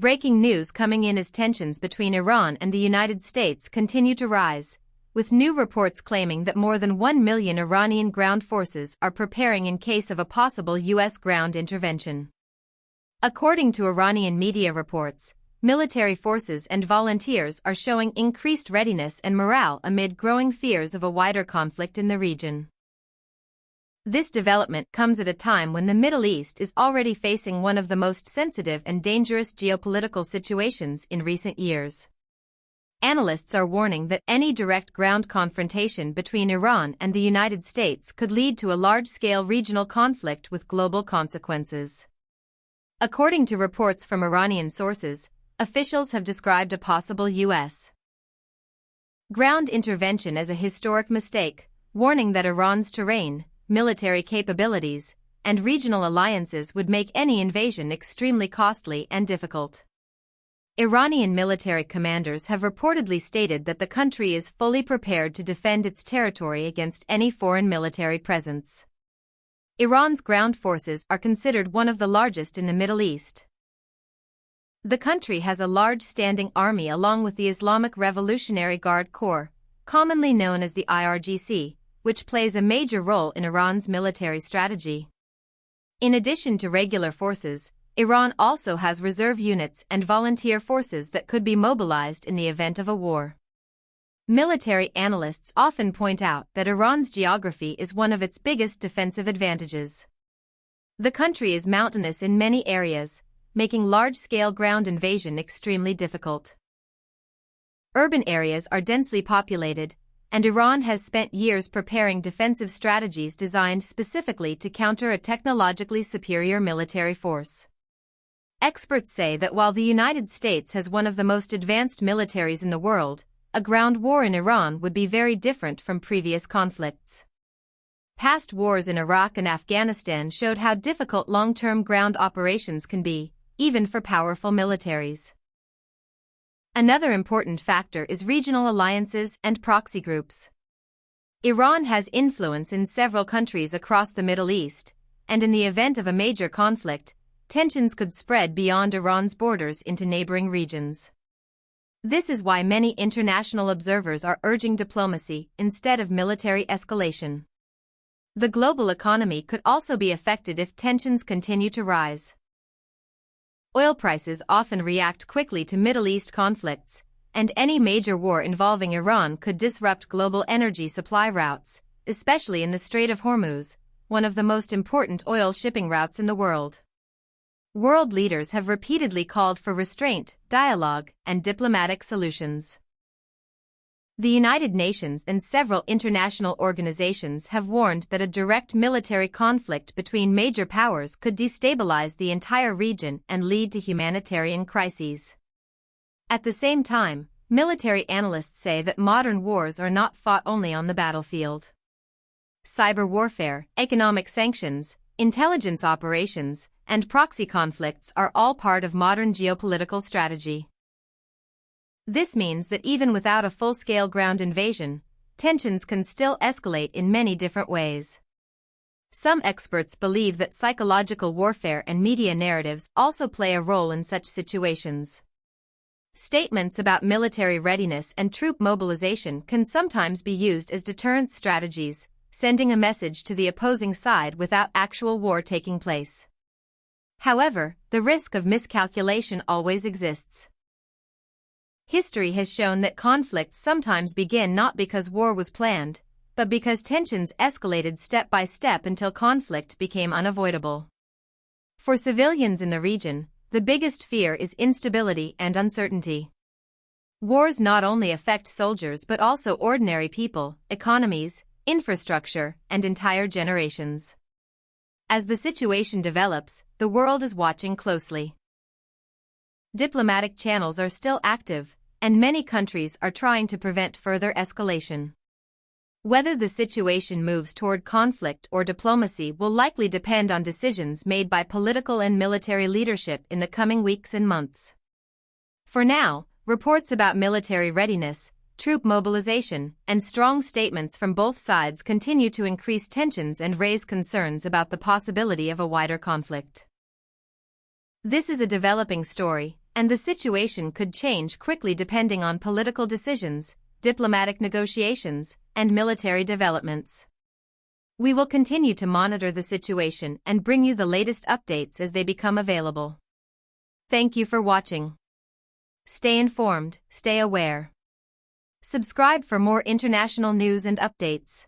Breaking news coming in as tensions between Iran and the United States continue to rise, with new reports claiming that more than 1 million Iranian ground forces are preparing in case of a possible U.S. ground intervention. According to Iranian media reports, military forces and volunteers are showing increased readiness and morale amid growing fears of a wider conflict in the region. This development comes at a time when the Middle East is already facing one of the most sensitive and dangerous geopolitical situations in recent years. Analysts are warning that any direct ground confrontation between Iran and the United States could lead to a large-scale regional conflict with global consequences. According to reports from Iranian sources, officials have described a possible U.S. ground intervention as a historic mistake, warning that Iran's terrain, military capabilities, and regional alliances would make any invasion extremely costly and difficult. Iranian military commanders have reportedly stated that the country is fully prepared to defend its territory against any foreign military presence. Iran's ground forces are considered one of the largest in the Middle East. The country has a large standing army along with the Islamic Revolutionary Guard Corps, commonly known as the IRGC, which plays a major role in Iran's military strategy. In addition to regular forces, Iran also has reserve units and volunteer forces that could be mobilized in the event of a war. Military analysts often point out that Iran's geography is one of its biggest defensive advantages. The country is mountainous in many areas, making large-scale ground invasion extremely difficult. Urban areas are densely populated, and Iran has spent years preparing defensive strategies designed specifically to counter a technologically superior military force. Experts say that while the United States has one of the most advanced militaries in the world, a ground war in Iran would be very different from previous conflicts. Past wars in Iraq and Afghanistan showed how difficult long-term ground operations can be, even for powerful militaries. Another important factor is regional alliances and proxy groups. Iran has influence in several countries across the Middle East, and in the event of a major conflict, tensions could spread beyond Iran's borders into neighboring regions. This is why many international observers are urging diplomacy instead of military escalation. The global economy could also be affected if tensions continue to rise. Oil prices often react quickly to Middle East conflicts, and any major war involving Iran could disrupt global energy supply routes, especially in the Strait of Hormuz, one of the most important oil shipping routes in the world. World leaders have repeatedly called for restraint, dialogue, and diplomatic solutions. The United Nations and several international organizations have warned that a direct military conflict between major powers could destabilize the entire region and lead to humanitarian crises. At the same time, military analysts say that modern wars are not fought only on the battlefield. Cyber warfare, economic sanctions, intelligence operations, and proxy conflicts are all part of modern geopolitical strategy. This means that even without a full-scale ground invasion, tensions can still escalate in many different ways. Some experts believe that psychological warfare and media narratives also play a role in such situations. Statements about military readiness and troop mobilization can sometimes be used as deterrence strategies, sending a message to the opposing side without actual war taking place. However, the risk of miscalculation always exists. History has shown that conflicts sometimes begin not because war was planned, but because tensions escalated step by step until conflict became unavoidable. For civilians in the region, the biggest fear is instability and uncertainty. Wars not only affect soldiers but also ordinary people, economies, infrastructure, and entire generations. As the situation develops, the world is watching closely. Diplomatic channels are still active, and many countries are trying to prevent further escalation. Whether the situation moves toward conflict or diplomacy will likely depend on decisions made by political and military leadership in the coming weeks and months. For now, reports about military readiness, troop mobilization, and strong statements from both sides continue to increase tensions and raise concerns about the possibility of a wider conflict. This is a developing story, and the situation could change quickly depending on political decisions, diplomatic negotiations, and military developments. We will continue to monitor the situation and bring you the latest updates as they become available. Thank you for watching. Stay informed, stay aware. Subscribe for more international news and updates.